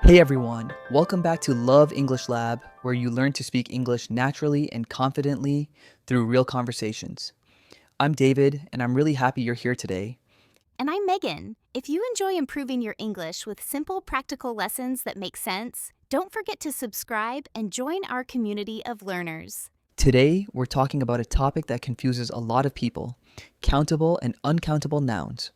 Hey everyone, welcome back to Love English Lab, where you learn to speak English naturally and confidently through real conversations. I'm David, and I'm really happy you're here today. And I'm Megan. If you enjoy improving your English with simple, practical lessons that make sense, don't forget to subscribe and join our community of learners. Today, we're talking about a topic that confuses a lot of people: countable and uncountable nouns.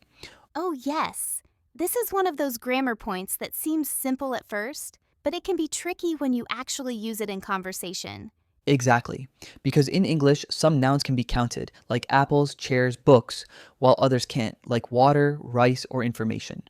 Oh, yes. This is one of those grammar points that seems simple at first, but it can be tricky when you actually use it in conversation. Exactly, because in English, some nouns can be counted, like apples, chairs, books, while others can't, like water, rice, or information.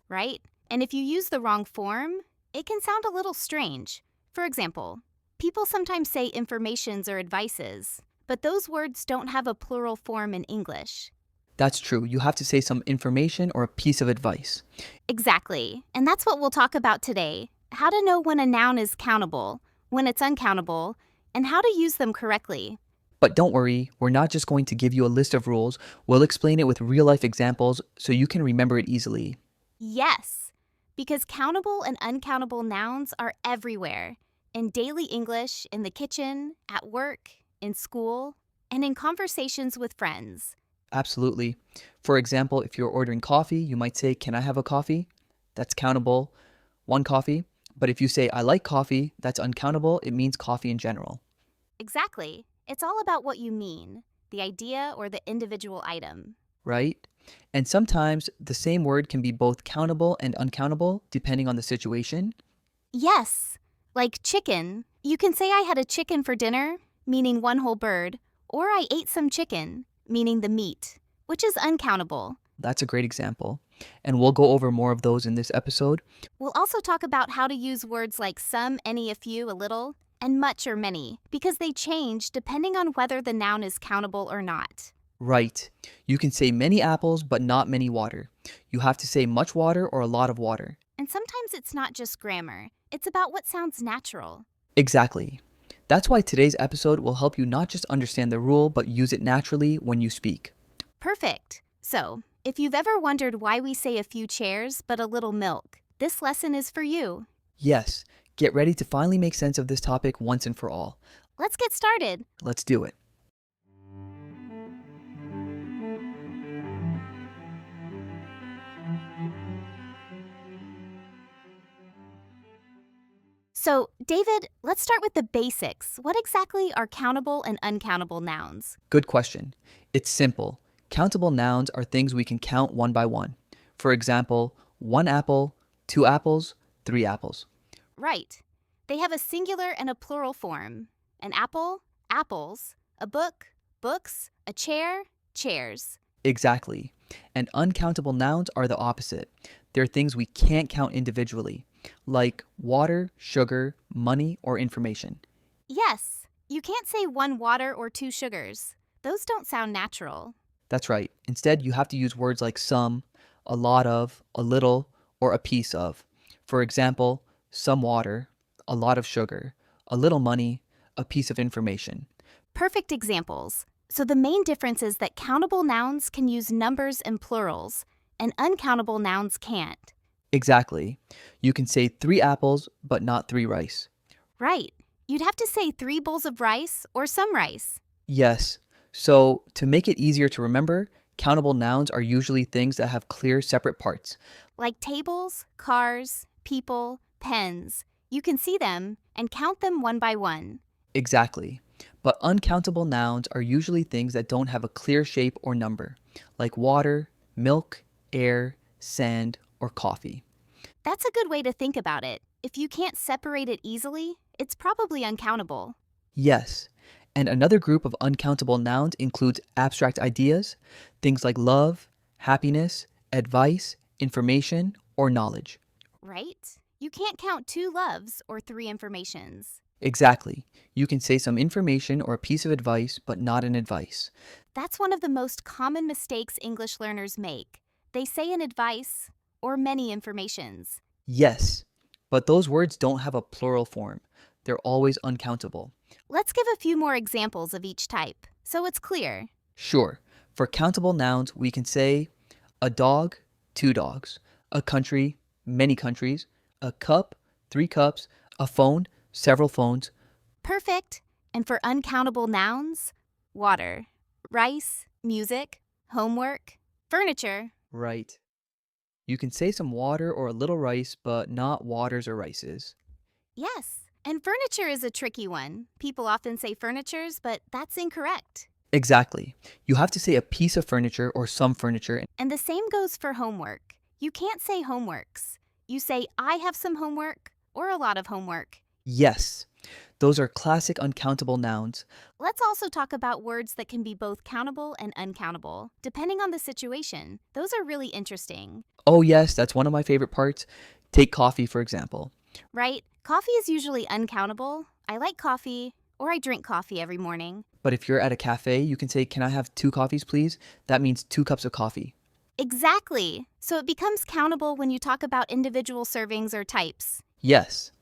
Right? And if you use the wrong form, it can sound a little strange. For example, people sometimes say informations or advices, but those words don't have a plural form in English. That's true, you have to say some information or a piece of advice. Exactly. And that's what we'll talk about today: how to know when a noun is countable, when it's uncountable, and how to use them correctly. But don't worry, we're not just going to give you a list of rules, we'll explain it with real life examples so you can remember it easily. Yes, because countable and uncountable nouns are everywhere: in daily English, in the kitchen, at work, in school, and in conversations with friends. Absolutely. For example, if you're ordering coffee, you might say, "Can I have a coffee?" That's countable, one coffee. But if you say, "I like coffee," that's uncountable, it means coffee in general, Exactly. It's all about what you mean, the idea or the individual item. right? And sometimes the same word can be both countable and uncountable depending on the situation. Yes, like chicken. You can say I had a chicken for dinner, meaning one whole bird, or I ate some chicken, meaning the meat, which is uncountable. That's a great example. And we'll go over more of those in this episode. We'll also talk about how to use words like some, any, a few, a little, and much or many, because they change depending on whether the noun is countable or not. Right. You can say many apples, but not many water. You have to say much water or a lot of water. And sometimes it's not just grammar, it's about what sounds natural. Exactly. That's why today's episode will help you not just understand the rule, but use it naturally when you speak. Perfect. So, if you've ever wondered why we say a few chairs but a little milk, this lesson is for you. Yes, get ready to finally make sense of this topic once and for all. Let's get started. Let's do it. So, David, let's start with the basics. What exactly are countable and uncountable nouns? Good question. It's simple. Countable nouns are things we can count one by one. For example, one apple, two apples, three apples. Right. They have a singular and a plural form. An apple, apples. A book, books. A chair, chairs. Exactly. And uncountable nouns are the opposite. They're things we can't count individually, like water, sugar, money, or information. Yes, you can't say one water or two sugars. Those don't sound natural. That's right. Instead, you have to use words like some, a lot of, a little, or a piece of. For example, some water, a lot of sugar, a little money, a piece of information. Perfect examples. So the main difference is that countable nouns can use numbers and plurals, and uncountable nouns can't. Exactly. You can say three apples, but not three rice. Right. You'd have to say 3 bowls of rice or some rice. Yes. So, to make it easier to remember, countable nouns are usually things that have clear separate parts. Like tables, cars, people, pens. You can see them and count them one by one. Exactly. But uncountable nouns are usually things that don't have a clear shape or number, like water, milk, air, sand, or coffee. That's a good way to think about it. If you can't separate it easily, it's probably uncountable. Yes. And another group of uncountable nouns includes abstract ideas, things like love, happiness, advice, information, or knowledge. Right? You can't count 2 loves or 3 informations. Exactly. You can say some information or a piece of advice, but not an advice. That's one of the most common mistakes English learners make. They say an advice or many informations. Yes, but those words don't have a plural form. They're always uncountable. Let's give a few more examples of each type so it's clear. Sure, for countable nouns, we can say a dog, two dogs, a country, many countries, A cup, 3 cups, a phone, several phones. Perfect. And for uncountable nouns, water, rice, music, homework, furniture. Right. You can say some water or a little rice, but not waters or rices. Yes. And furniture is a tricky one. People often say furnitures, but that's incorrect. Exactly. You have to say a piece of furniture or some furniture. And the same goes for homework. You can't say homeworks. You say, I have some homework or a lot of homework. Yes, those are classic uncountable nouns. Let's also talk about words that can be both countable and uncountable, depending on the situation. Those are really interesting. Oh, yes, that's one of my favorite parts. Take coffee, for example. Right? Coffee is usually uncountable. I like coffee, or I drink coffee every morning. But if you're at a cafe, you can say, "Can I have 2 coffees, please?" That means 2 cups of coffee. Exactly. So it becomes countable when you talk about individual servings or types. Yes.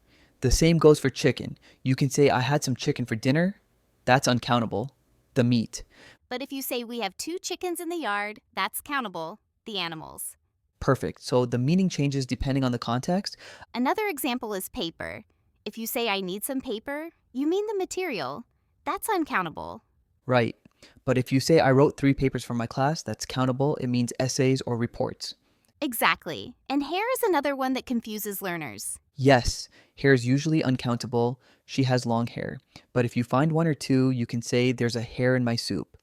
The same goes for chicken. You can say, "I had some chicken for dinner." That's uncountable. The meat. But if you say we have 2 chickens in the yard, that's countable, the animals. Perfect. So the meaning changes depending on the context. Another example is paper. If you say I need some paper, you mean the material. That's uncountable. Right. But if you say, "I wrote 3 papers for my class," that's countable. It means essays or reports. Exactly. And hair is another one that confuses learners. Yes, hair is usually uncountable. She has long hair. But if you find 1 or 2, you can say, "There's a hair in my soup."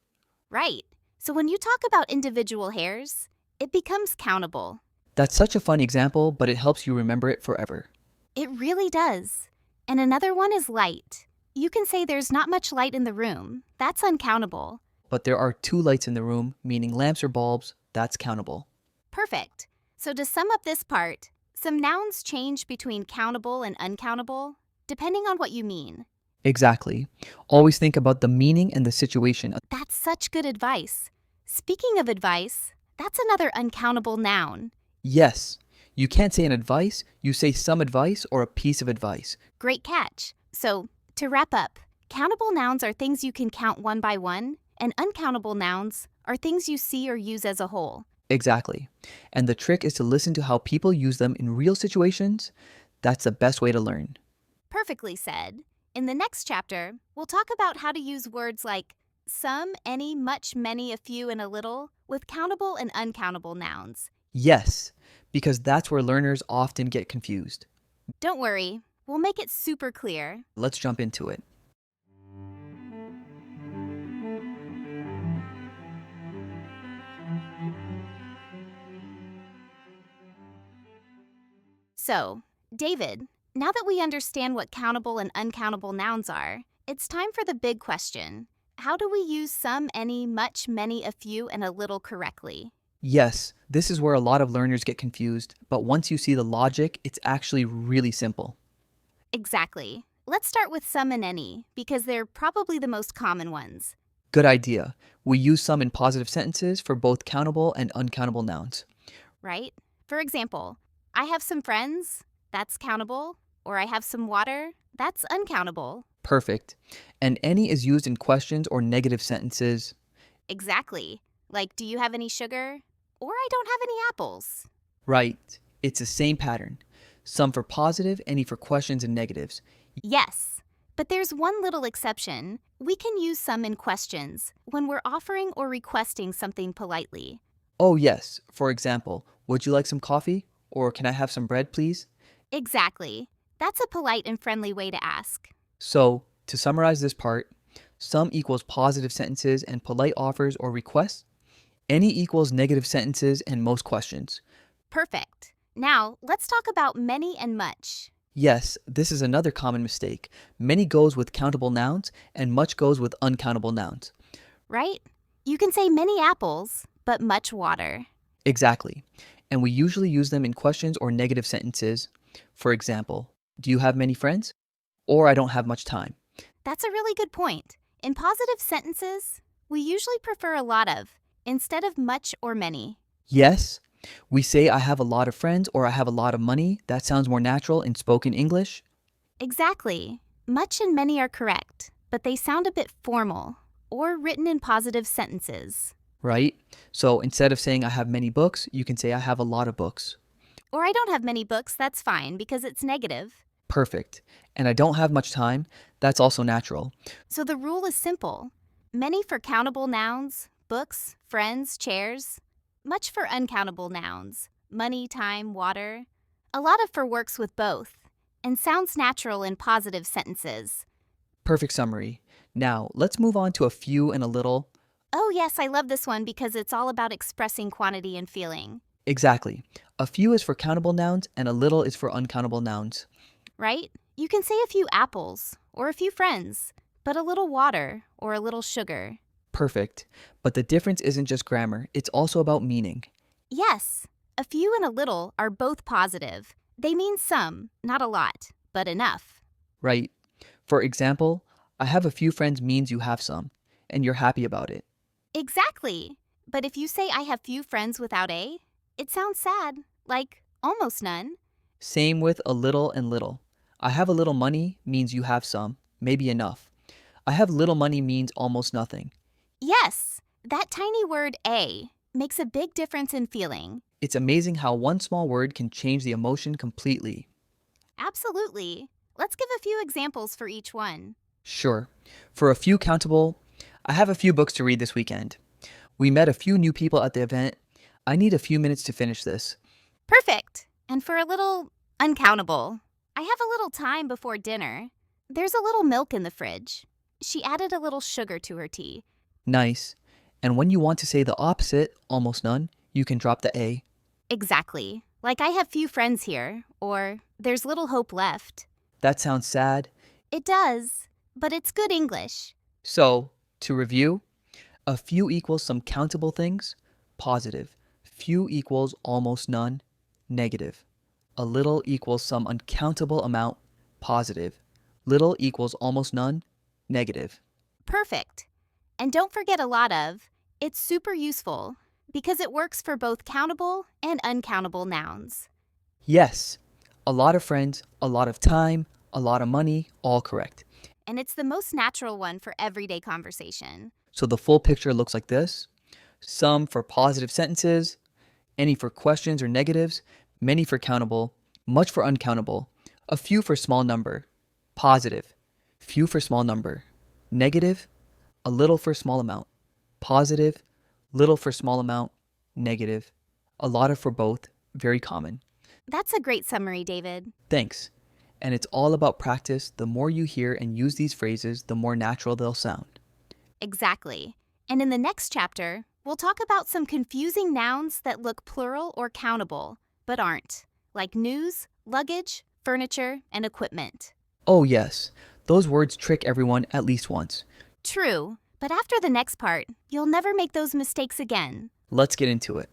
Right. So when you talk about individual hairs, it becomes countable. That's such a fun example, but it helps you remember it forever. It really does. And another one is light. You can say there's not much light in the room. That's uncountable. But there are 2 lights in the room, meaning lamps or bulbs. That's countable. Perfect. So to sum up this part, some nouns change between countable and uncountable, depending on what you mean. Exactly. Always think about the meaning and the situation. That's such good advice. Speaking of advice, that's another uncountable noun. Yes, you can't say an advice, you say some advice or a piece of advice. Great catch. So, to wrap up, countable nouns are things you can count one by one, and uncountable nouns are things you see or use as a whole. Exactly. And the trick is to listen to how people use them in real situations. That's the best way to learn. Perfectly said. In the next chapter, we'll talk about how to use words like some, any, much, many, a few, and a little with countable and uncountable nouns. Yes, because that's where learners often get confused. Don't worry, we'll make it super clear. Let's jump into it. So, David, now that we understand what countable and uncountable nouns are, it's time for the big question. How do we use some, any, much, many, a few, and a little correctly? Yes, this is where a lot of learners get confused, but once you see the logic, it's actually really simple. Exactly. Let's start with some and any, because they're probably the most common ones. Good idea. We use some in positive sentences for both countable and uncountable nouns. Right? For example, I have some friends, that's countable, or I have some water, that's uncountable. Perfect. And any is used in questions or negative sentences. Exactly. Like, do you have any sugar? Or I don't have any apples. Right. It's the same pattern. Some for positive, any for questions and negatives. Yes. But there's one little exception. We can use some in questions when we're offering or requesting something politely. Oh, yes. For example, would you like some coffee? Or can I have some bread, please? Exactly. That's a polite and friendly way to ask. So, to summarize this part, some equals positive sentences and polite offers or requests. Any equals negative sentences and most questions. Perfect. Now, let's talk about many and much. Yes, this is another common mistake. Many goes with countable nouns and much goes with uncountable nouns. Right? You can say many apples, but much water. Exactly. And we usually use them in questions or negative sentences. For example, do you have many friends? Or I don't have much time. That's a really good point. In positive sentences, we usually prefer a lot of instead of much or many. Yes, we say I have a lot of friends or I have a lot of money. That sounds more natural in spoken English. Exactly. Much and many are correct, but they sound a bit formal or written in positive sentences. Right? So instead of saying I have many books, you can say I have a lot of books. Or I don't have many books, that's fine because it's negative. Perfect. And I don't have much time, that's also natural. So the rule is simple. Many for countable nouns, books, friends, chairs. Much for uncountable nouns, money, time, water. A lot of for works with both. And sounds natural in positive sentences. Perfect summary. Now, let's move on to a few and a little. Oh, yes, I love this one because it's all about expressing quantity and feeling. Exactly. A few is for countable nouns and a little is for uncountable nouns. Right? You can say a few apples or a few friends, but a little water or a little sugar. Perfect. But the difference isn't just grammar, it's also about meaning. Yes, a few and a little are both positive. They mean some, not a lot, but enough. Right? For example, I have a few friends means you have some, and you're happy about it. Exactly. But if you say I have few friends without a, it sounds sad, like almost none. Same with a little and little. I have a little money means you have some, maybe enough. I have little money means almost nothing. Yes, that tiny word a makes a big difference in feeling. It's amazing how one small word can change the emotion completely. Absolutely. Let's give a few examples for each one. Sure. For a few countable, I have a few books to read this weekend. We met a few new people at the event. I need a few minutes to finish this. Perfect. And for a little uncountable, I have a little time before dinner. There's a little milk in the fridge. She added a little sugar to her tea. Nice. And when you want to say the opposite, almost none, you can drop the A. Exactly. Like I have few friends here, or there's little hope left. That sounds sad. It does, but it's good English. So, to review, a few equals some countable things, positive. Few equals almost none, negative. A little equals some uncountable amount, positive. Little equals almost none, negative. Perfect. And don't forget a lot of. It's super useful because it works for both countable and uncountable nouns. Yes, a lot of friends, a lot of time, a lot of money, all correct. And it's the most natural one for everyday conversation. So the full picture looks like this. Some for positive sentences, any for questions or negatives, many for countable, much for uncountable, a few for small number, positive, few for small number, negative, a little for small amount, positive, little for small amount, negative, a lot of for both, very common. That's a great summary, David. Thanks. And it's all about practice. The more you hear and use these phrases, the more natural they'll sound. Exactly. And in the next chapter, we'll talk about some confusing nouns that look plural or countable, but aren't, like news, luggage, furniture, and equipment. Oh, yes, those words trick everyone at least once. True, but after the next part, you'll never make those mistakes again. Let's get into it.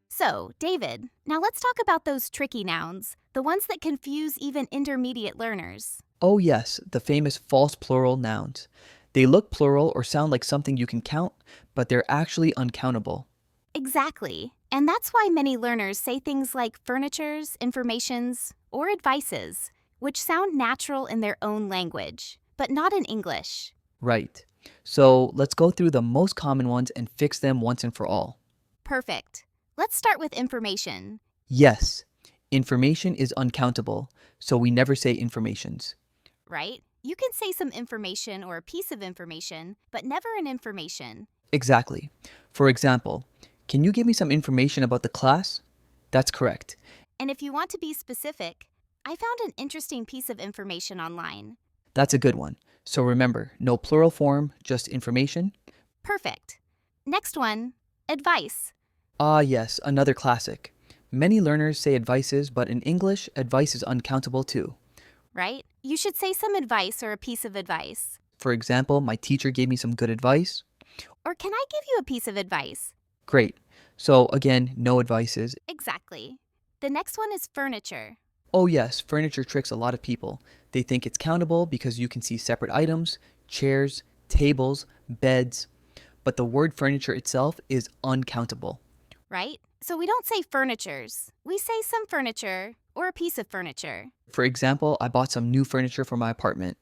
So, David, now let's talk about those tricky nouns, the ones that confuse even intermediate learners. Oh, yes, the famous false plural nouns. They look plural or sound like something you can count, but they're actually uncountable. Exactly. And that's why many learners say things like furnitures, informations, or advices, which sound natural in their own language, but not in English. Right. So let's go through the most common ones and fix them once and for all. Perfect. Let's start with information. Yes, information is uncountable, so we never say informations. Right? You can say some information or a piece of information, but never an information. Exactly. For example, can you give me some information about the class? That's correct. And if you want to be specific, I found an interesting piece of information online. That's a good one. So remember, no plural form, just information. Perfect. Next one, advice. Ah, yes, another classic. Many learners say advices, but in English, advice is uncountable too. Right? You should say some advice or a piece of advice. For example, my teacher gave me some good advice. Or can I give you a piece of advice? Great. So again, no advices. Exactly. The next one is furniture. Oh yes, furniture tricks a lot of people. They think it's countable because you can see separate items, chairs, tables, beds. But the word furniture itself is uncountable. Right? So we don't say furnitures. We say some furniture or a piece of furniture. For example, I bought some new furniture for my apartment.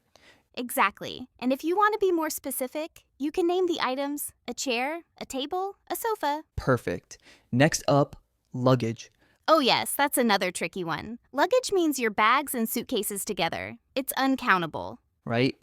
Exactly. And if you want to be more specific, you can name the items a chair, a table, a sofa. Perfect. Next up, luggage, Oh, yes, that's another tricky one. Luggage means your bags and suitcases together. It's uncountable. right?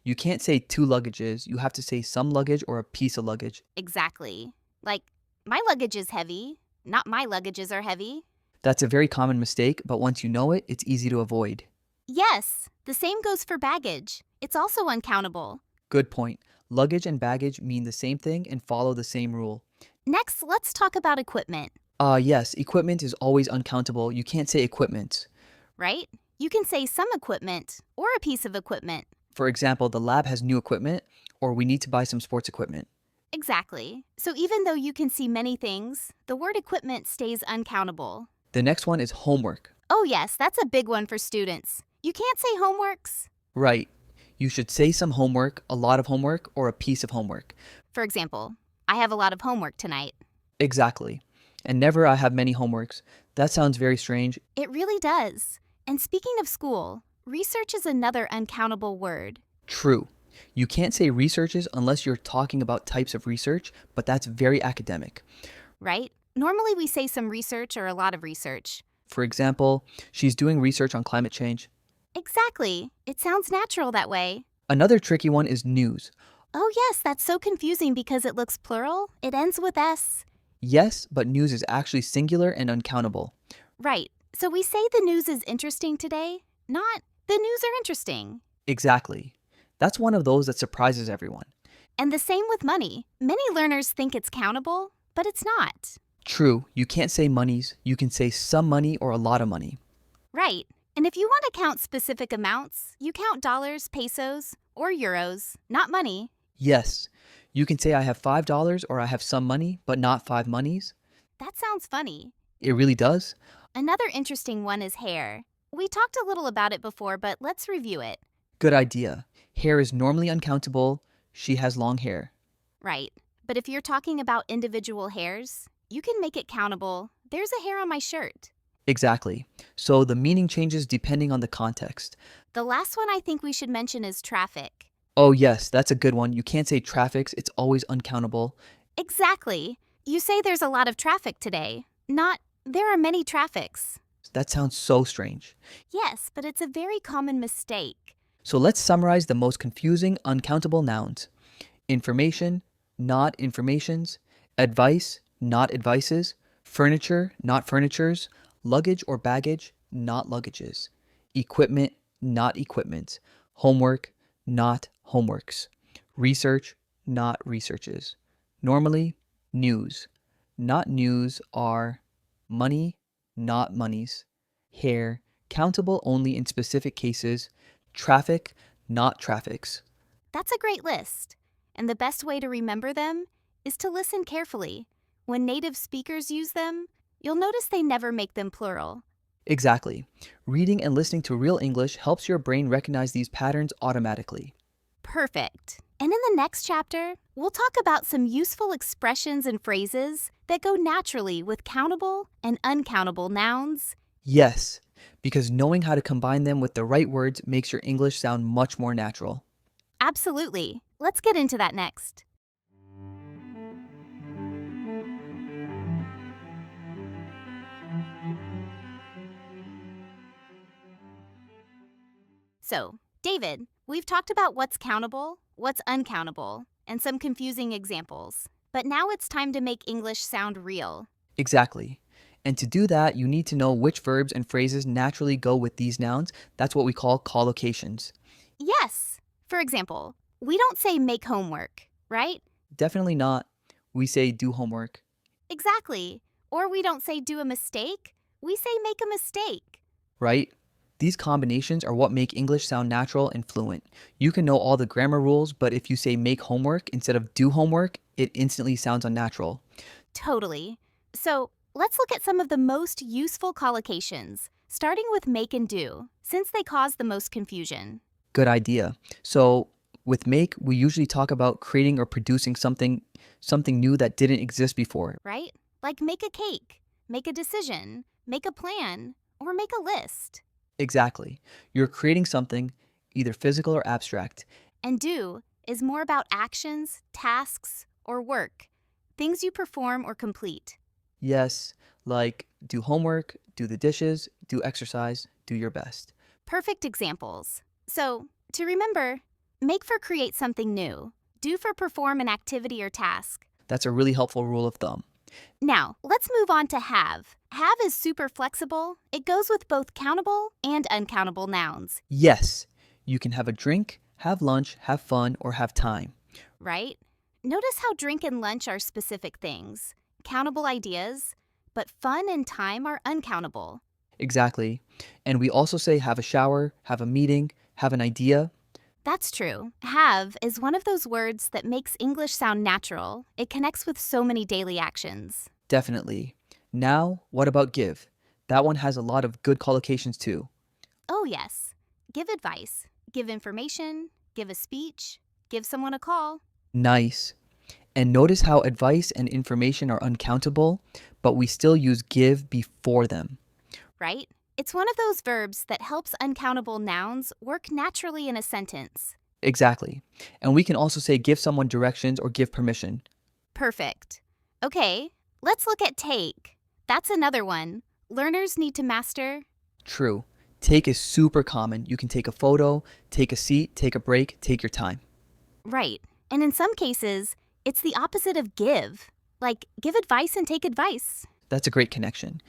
You can't say two luggages. You have to say some luggage or a piece of luggage. Exactly. Like, my luggage is heavy, not my luggages are heavy. That's a very common mistake, but once you know it, it's easy to avoid. Yes, the same goes for baggage. It's also uncountable. Good point. Luggage and baggage mean the same thing and follow the same rule. Next, let's talk about equipment, Yes, equipment is always uncountable. You can't say equipment. right? You can say some equipment or a piece of equipment. For example, the lab has new equipment, or we need to buy some sports equipment. Exactly. So even though you can see many things, the word equipment stays uncountable. The next one is homework. Oh, yes, that's a big one for students. You can't say homeworks. Right. You should say some homework, a lot of homework, or a piece of homework. For example, I have a lot of homework tonight. Exactly. And never I have many homeworks. That sounds very strange. It really does. And speaking of school, research is another uncountable word. True. You can't say researches unless you're talking about types of research, but that's very academic. Right? Normally we say some research or a lot of research. For example, she's doing research on climate change. Exactly. It sounds natural that way. Another tricky one is news. Oh, yes, that's so confusing because it looks plural. It ends with S. Yes, but news is actually singular and uncountable. Right. So we say the news is interesting today, not the news are interesting. Exactly. That's one of those that surprises everyone. And the same with money. Many learners think it's countable, but it's not. True, you can't say monies. You can say some money or a lot of money. Right. And if you want to count specific amounts, you count dollars, pesos, or euros, not money. Yes, you can say I have $5 or I have some money, but not five monies. That sounds funny. It really does. Another interesting one is hair. We talked a little about it before, but let's review it. Good idea. Hair is normally uncountable. She has long hair. Right. But if you're talking about individual hairs, you can make it countable. There's a hair on my shirt. Exactly. So the meaning changes depending on the context. The last one I think we should mention is traffic. Oh, yes, that's a good one. You can't say traffics, it's always uncountable. Exactly. You say there's a lot of traffic today, not there are many traffics. That sounds so strange. Yes, but it's a very common mistake. So let's summarize the most confusing uncountable nouns: information, not informations; advice, not advices; furniture, not furnitures; luggage or baggage, not luggages; equipment, not equipment; homework, not homeworks; research, not researches; normally, news, not news are money, not monies; hair, countable only in specific cases; traffic, not traffics. That's a great list. And the best way to remember them is to listen carefully. When native speakers use them, you'll notice they never make them plural. Exactly. Reading and listening to real English helps your brain recognize these patterns automatically. Perfect. And in the next chapter, we'll talk about some useful expressions and phrases that go naturally with countable and uncountable nouns. Yes, because knowing how to combine them with the right words makes your English sound much more natural. Absolutely. Let's get into that next. So, David, we've talked about what's countable, what's uncountable, and some confusing examples. But now it's time to make English sound real. Exactly. And to do that, you need to know which verbs and phrases naturally go with these nouns. That's what we call collocations. Yes. For example, we don't say make homework, right? Definitely not. We say do homework. Exactly. Or we don't say do a mistake, we say make a mistake. Right? These combinations are what make English sound natural and fluent. You can know all the grammar rules, but if you say make homework instead of do homework, it instantly sounds unnatural. Totally. So, let's look at some of the most useful collocations, starting with make and do, since they cause the most confusion. Good idea. So, with make, we usually talk about creating or producing something new that didn't exist before. Right? Like make a cake, make a decision, make a plan, or make a list. Exactly. You're creating something either physical or abstract. And do is more about actions, tasks, or work, things you perform or complete. Yes, like do homework, do the dishes, do exercise, do your best. Perfect examples. So, to remember, make for create something new, do for perform an activity or task. That's a really helpful rule of thumb. Now, let's move on to have. Have is super flexible. It goes with both countable and uncountable nouns, Yes, you can have a drink, have lunch, have fun, or have time. right? Notice how drink and lunch are specific things, countable ideas, but fun and time are uncountable. Exactly. And we also say have a shower, have a meeting, have an idea. That's true. Have is one of those words that makes English sound natural. It connects with so many daily actions. Definitely. Now, what about give? That one has a lot of good collocations too. Oh, yes. Give advice, give information, give a speech, give someone a call. Nice. And notice how advice and information are uncountable, but we still use give before them. Right? It's one of those verbs that helps uncountable nouns work naturally in a sentence. Exactly. And we can also say give someone directions or give permission. Perfect. Okay, let's look at take. That's another one. Learners need to master. True. Take is super common. You can take a photo, take a seat, take a break, take your time. Right. And in some cases, it's the opposite of give. Like, give advice and take advice. That's a great connection.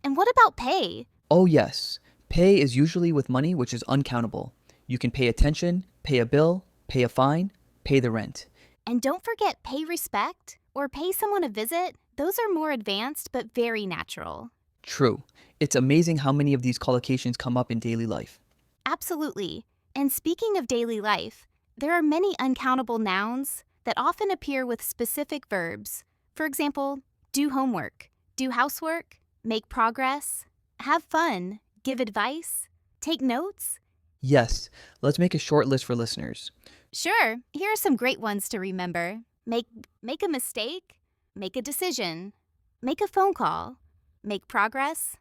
And what about pay? Oh, yes. Pay is usually with money, which is uncountable. You can pay attention, pay a bill, pay a fine, pay the rent. And don't forget pay respect or pay someone a visit. Those are more advanced but very natural. True. It's amazing how many of these collocations come up in daily life. Absolutely. And speaking of daily life, there are many uncountable nouns that often appear with specific verbs. For example, do homework, do housework, make progress, have fun, give advice, take notes. Yes, let's make a short list for listeners. Sure, here are some great ones to remember. Make a mistake, make a decision, make a phone call, make progress,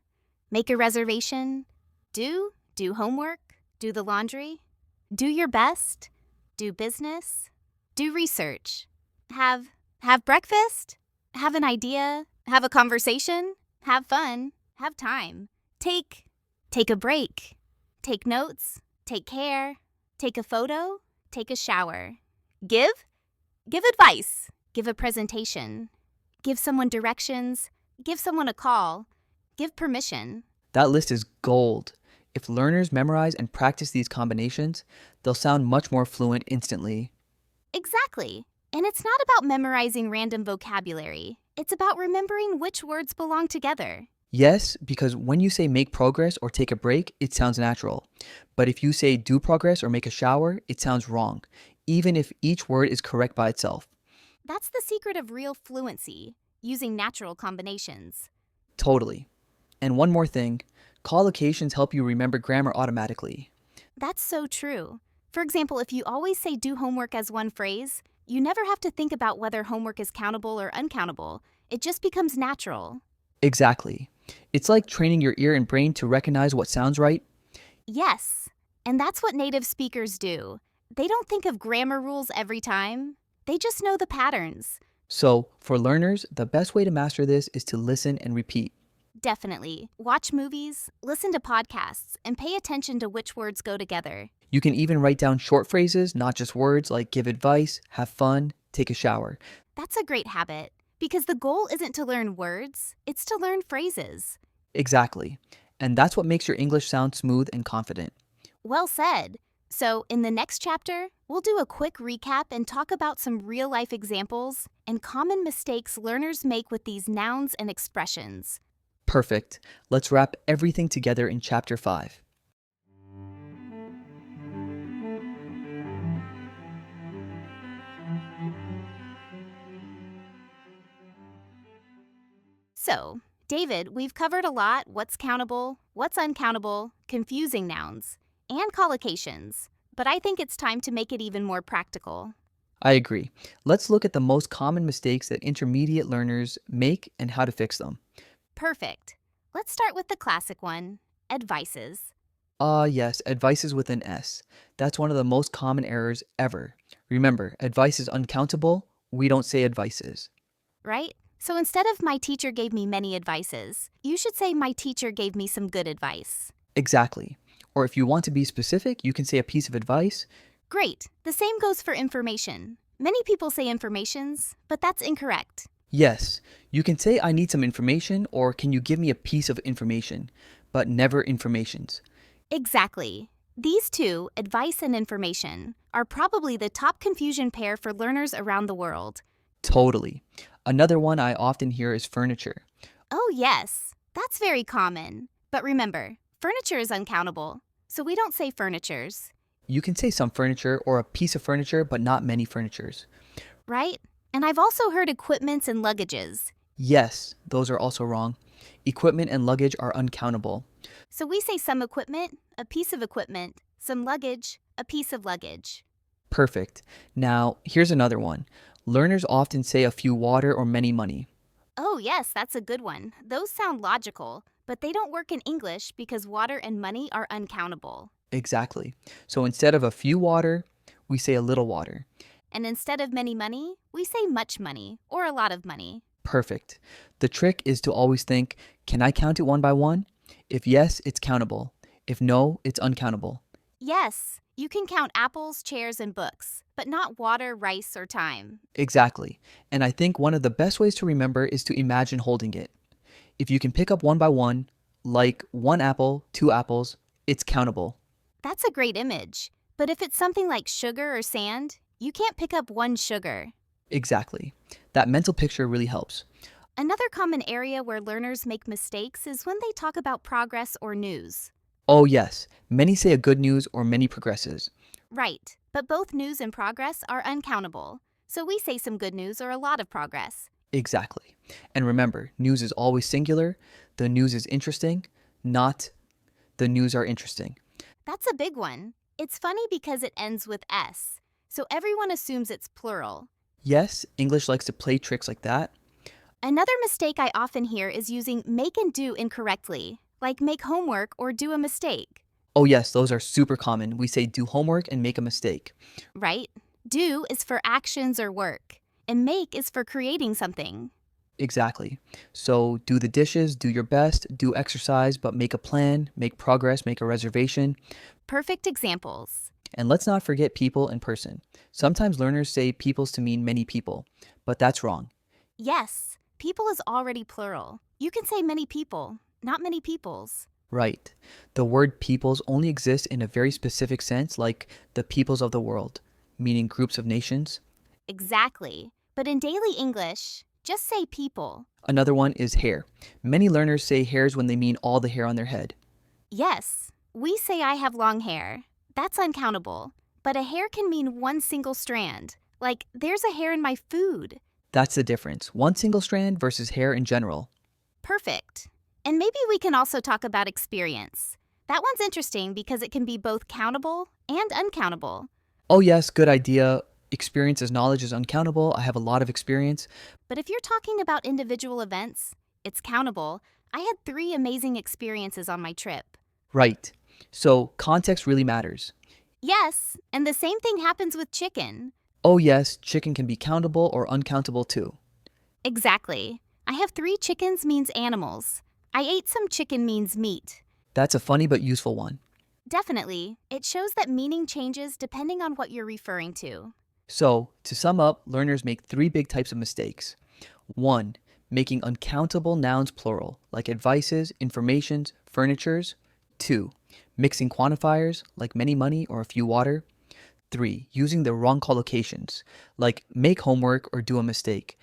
make a reservation, do homework, do the laundry, do your best, do business, do research, have breakfast, have an idea, have a conversation, have fun, have time, take a break, take notes, take care, take a photo, take a shower, give advice, give a presentation, give someone directions, give someone a call, give permission. That list is gold. If learners memorize and practice these combinations, they'll sound much more fluent instantly. Exactly. And it's not about memorizing random vocabulary. It's about remembering which words belong together. Yes, because when you say make progress or take a break, it sounds natural. But if you say do progress or make a shower, it sounds wrong, even if each word is correct by itself. That's the secret of real fluency, using natural combinations. Totally. And one more thing, collocations help you remember grammar automatically. That's so true. For example, if you always say do homework as one phrase, you never have to think about whether homework is countable or uncountable. It just becomes natural. Exactly. It's like training your ear and brain to recognize what sounds right. Yes, and that's what native speakers do. They don't think of grammar rules every time. They just know the patterns. So, for learners, the best way to master this is to listen and repeat. Definitely. Watch movies, listen to podcasts, and pay attention to which words go together. You can even write down short phrases, not just words like give advice, have fun, take a shower. That's a great habit, because the goal isn't to learn words, it's to learn phrases. Exactly. And that's what makes your English sound smooth and confident. Well said. So, in the next chapter, we'll do a quick recap and talk about some real life examples and common mistakes learners make with these nouns and expressions. Perfect. Let's wrap everything together in Chapter 5. So, David, we've covered a lot: what's countable, what's uncountable, confusing nouns, and collocations. But I think it's time to make it even more practical. I agree. Let's look at the most common mistakes that intermediate learners make and how to fix them. Perfect. Let's start with the classic one: advices. Yes, advice is with an S. That's one of the most common errors ever. Remember, advice is uncountable. We don't say advices. Right? So instead of my teacher gave me many advices, you should say my teacher gave me some good advice. Exactly. Or if you want to be specific, you can say a piece of advice. Great. The same goes for information. Many people say informations, but that's incorrect. Yes, you can say I need some information or can you give me a piece of information, but never informations. Exactly. These two, advice and information, are probably the top confusion pair for learners around the world. Totally. Another one I often hear is furniture. Oh, yes, that's very common. But remember, furniture is uncountable, so we don't say furnitures, You can say some furniture or a piece of furniture, but not many furnitures. right? And I've also heard equipments and luggages. Yes, those are also wrong. Equipment and luggage are uncountable. So we say some equipment, a piece of equipment, some luggage, a piece of luggage. Perfect. Now, here's another one. Learners often say a few water or many money. Oh, yes, that's a good one. Those sound logical, but they don't work in English because water and money are uncountable. Exactly. So instead of a few water, we say a little water. And instead of many money, we say much money or a lot of money. Perfect. The trick is to always think, can I count it one by one? If yes, it's countable. If no, it's uncountable. Yes, you can count apples, chairs, and books, but not water, rice, or time. Exactly. And I think one of the best ways to remember is to imagine holding it. If you can pick up one by one, like one apple, two apples, it's countable. That's a great image. But if it's something like sugar or sand, you can't pick up one sugar. Exactly. That mental picture really helps. Another common area where learners make mistakes is when they talk about progress or news. Oh, yes. Many say a good news or many progresses. Right, but both news and progress are uncountable. So we say some good news or a lot of progress. Exactly. And remember, news is always singular. The news is interesting, not the news are interesting. That's a big one. It's funny because it ends with S, so everyone assumes it's plural. Yes, English likes to play tricks like that. Another mistake I often hear is using make and do incorrectly, like make homework or do a mistake. Oh, yes, those are super common. We say do homework and make a mistake. Right? Do is for actions or work, and make is for creating something. Exactly. So do the dishes, do your best, do exercise, but make a plan, make progress, make a reservation. Perfect examples. And let's not forget people and person. Sometimes learners say peoples to mean many people, but that's wrong. Yes, people is already plural. You can say many people, not many peoples. Right. The word peoples only exists in a very specific sense, like the peoples of the world, meaning groups of nations. Exactly. But in daily English, just say people. Another one is hair. Many learners say hairs when they mean all the hair on their head. Yes, we say I have long hair. That's uncountable. But a hair can mean one single strand. Like, there's a hair in my food. That's the difference. One single strand versus hair in general. Perfect. And maybe we can also talk about experience. That one's interesting because it can be both countable and uncountable. Oh, yes, good idea. Experience as knowledge is uncountable. I have a lot of experience. But if you're talking about individual events, it's countable. I had 3 amazing experiences on my trip. Right. So context really matters. Yes, and the same thing happens with chicken. Oh, yes, chicken can be countable or uncountable too. Exactly. I have 3 chickens means animals. I ate some chicken means meat. That's a funny but useful one. Definitely. It shows that meaning changes depending on what you're referring to. So, to sum up, learners make 3 big types of mistakes. 1. Making uncountable nouns plural, like advices, informations, furnitures. 2. Mixing quantifiers, like many money or a few water. 3. Using the wrong collocations, like make homework or do a mistake.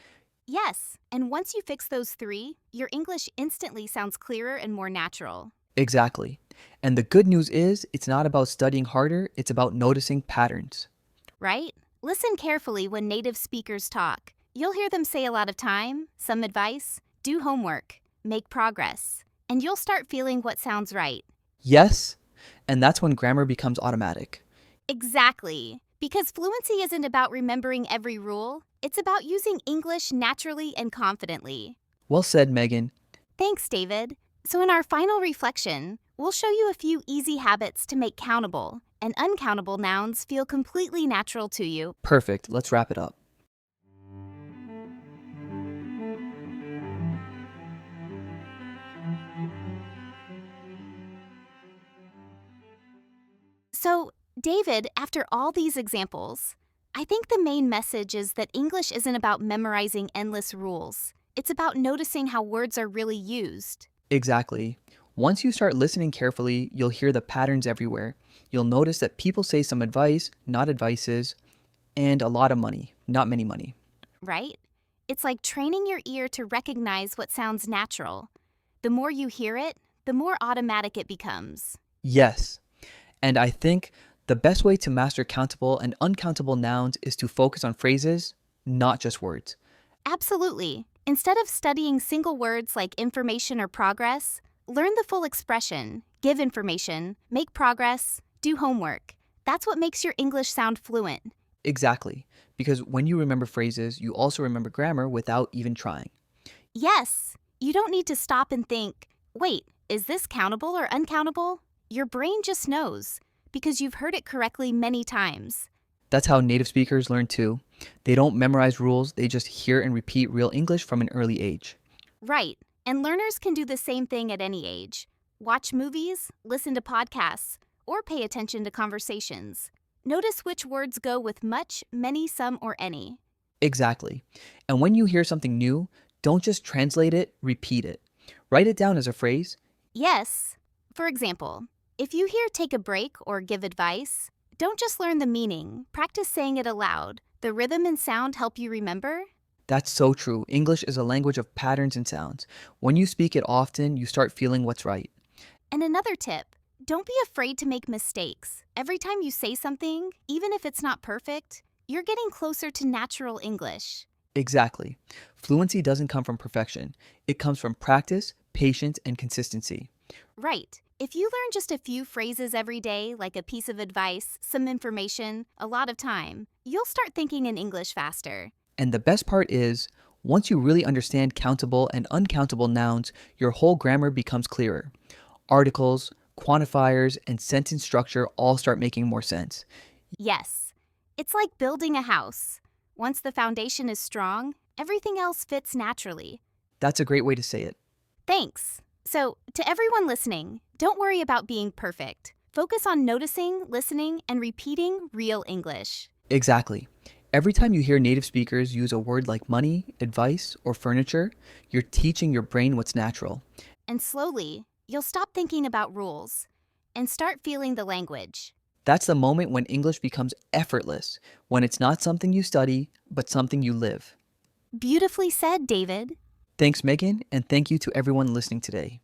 Yes, and once you fix those 3, your English instantly sounds clearer and more natural. Exactly. And the good news is, it's not about studying harder, it's about noticing patterns. Right? Listen carefully when native speakers talk. You'll hear them say a lot of time, some advice, do homework, make progress, and you'll start feeling what sounds right. Yes, and that's when grammar becomes automatic. Exactly. Because fluency isn't about remembering every rule, it's about using English naturally and confidently. Well said, Megan. Thanks, David. So, in our final reflection, We'll show you a few easy habits to make countable and uncountable nouns feel completely natural to you. Perfect. Let's wrap it up. So, David, after all these examples, I think the main message is that English isn't about memorizing endless rules. It's about noticing how words are really used. Exactly. Once you start listening carefully, you'll hear the patterns everywhere. You'll notice that people say some advice, not advices, and a lot of money, not many money. Right? It's like training your ear to recognize what sounds natural. The more you hear it, the more automatic it becomes. Yes. And I think the best way to master countable and uncountable nouns is to focus on phrases, not just words. Absolutely. Instead of studying single words like information or progress, learn the full expression, give information, make progress, do homework. That's what makes your English sound fluent. Exactly. Because when you remember phrases, you also remember grammar without even trying. Yes, you don't need to stop and think, wait, is this countable or uncountable? Your brain just knows because you've heard it correctly many times. That's how native speakers learn too. They don't memorize rules, they just hear and repeat real English from an early age. Right, and learners can do the same thing at any age. Watch movies, listen to podcasts, or pay attention to conversations. Notice which words go with much, many, some, or any. Exactly. And when you hear something new, don't just translate it, repeat it. Write it down as a phrase. Yes. For example, if you hear take a break or give advice, don't just learn the meaning, practice saying it aloud. The rhythm and sound help you remember. That's so true. English is a language of patterns and sounds. When you speak it often, you start feeling what's right. And another tip, don't be afraid to make mistakes. Every time you say something, even if it's not perfect, you're getting closer to natural English. Exactly. Fluency doesn't come from perfection, it comes from practice, patience, and consistency. Right. If you learn just a few phrases every day, like a piece of advice, some information, a lot of time, you'll start thinking in English faster. And the best part is, once you really understand countable and uncountable nouns, your whole grammar becomes clearer. Articles, quantifiers, and sentence structure all start making more sense. Yes. It's like building a house. Once the foundation is strong, everything else fits naturally. That's a great way to say it. Thanks. So, to everyone listening, don't worry about being perfect. Focus on noticing, listening, and repeating real English. Exactly. Every time you hear native speakers use a word like money, advice, or furniture, you're teaching your brain what's natural. And slowly, you'll stop thinking about rules and start feeling the language. That's the moment when English becomes effortless, when it's not something you study, but something you live. Beautifully said, David. Thanks, Megan, and thank you to everyone listening today.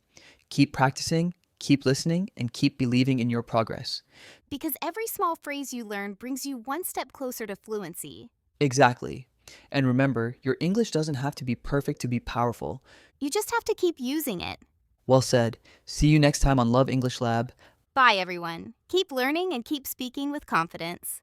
Keep practicing, keep listening, and keep believing in your progress. Because every small phrase you learn brings you one step closer to fluency. Exactly. And remember, your English doesn't have to be perfect to be powerful. You just have to keep using it. Well said. See you next time on Love English Lab. Bye, everyone. Keep learning and keep speaking with confidence.